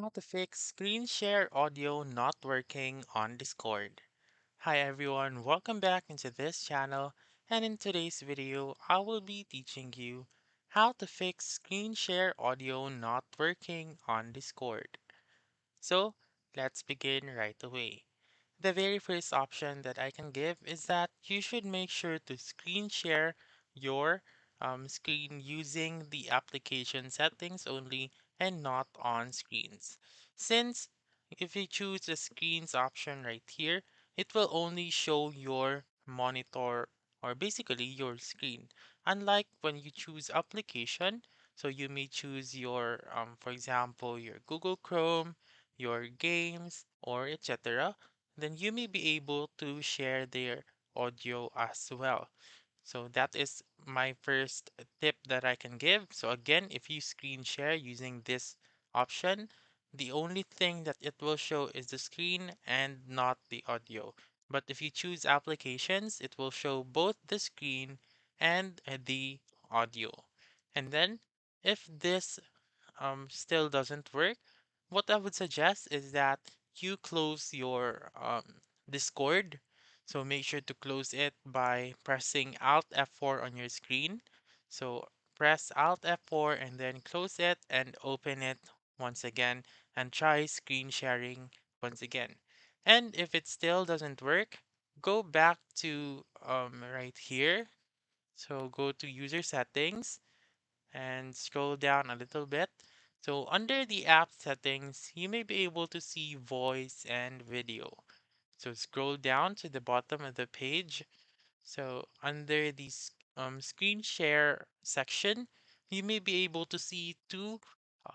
How to fix screen share audio not working on Discord. Hi everyone, welcome back into this channel, and in today's video I will be teaching you how to fix screen share audio not working on Discord. So let's begin right away. The very first option that I can give is that you should make sure to screen share your screen using the application settings only and not on screens. Since if you choose the screens option right here, it will only show your monitor or basically your screen. Unlike when you choose application, so you may choose your, for example, your Google Chrome, your games, or etc., then you may be able to share their audio as well. So that is my first tip that I can give. So again, if you screen share using this option, the only thing that it will show is the screen and not the audio. But if you choose applications, it will show both the screen and the audio. And then if this still doesn't work, what I would suggest is that you close your Discord. So make sure to close it by pressing Alt F4 on your screen. So press Alt F4 and then close it and open it once again and try screen sharing once again. And if it still doesn't work, go back to right here. So go to user settings and scroll down a little bit. So under the app settings, you may be able to see voice and video. So scroll down to the bottom of the page. So under the screen share section, you may be able to see two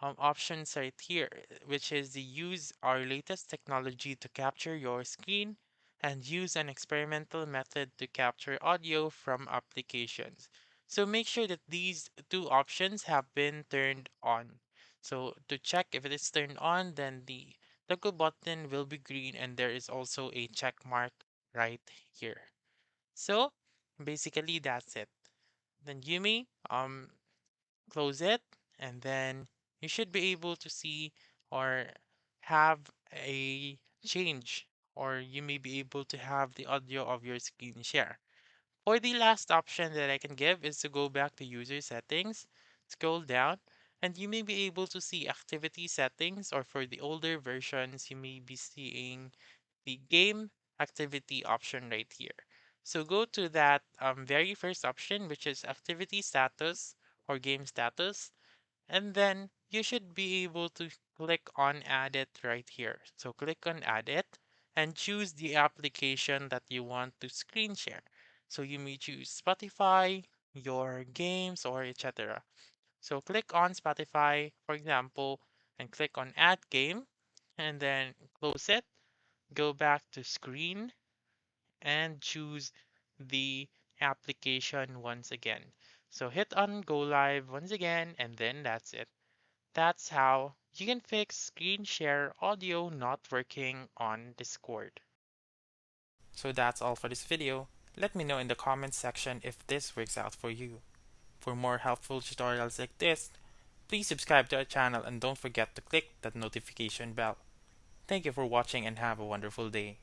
options right here, which is the use our latest technology to capture your screen and use an experimental method to capture audio from applications. So make sure that these two options have been turned on. So to check if it is turned on, then the toggle button will be green and there is also a check mark right here. So basically that's it. Then you may close it and then you should be able to see or have a change or you may be able to have the audio of your screen share. For the last option that I can give is to go back to user settings, scroll down, and you may be able to see activity settings, or for the older versions, you may be seeing the game activity option right here. So go to that very first option, which is activity status or game status, and then you should be able to click on add it right here. So click on add it and choose the application that you want to screen share. So you may choose Spotify, your games, or etc. So click on Spotify, for example, and click on add game and then close it. Go back to screen and choose the application once again. So hit on go live once again and then that's it. That's how you can fix screen share audio not working on Discord. So that's all for this video. Let me know in the comments section if this works out for you. For more helpful tutorials like this, please subscribe to our channel and don't forget to click that notification bell. Thank you for watching and have a wonderful day.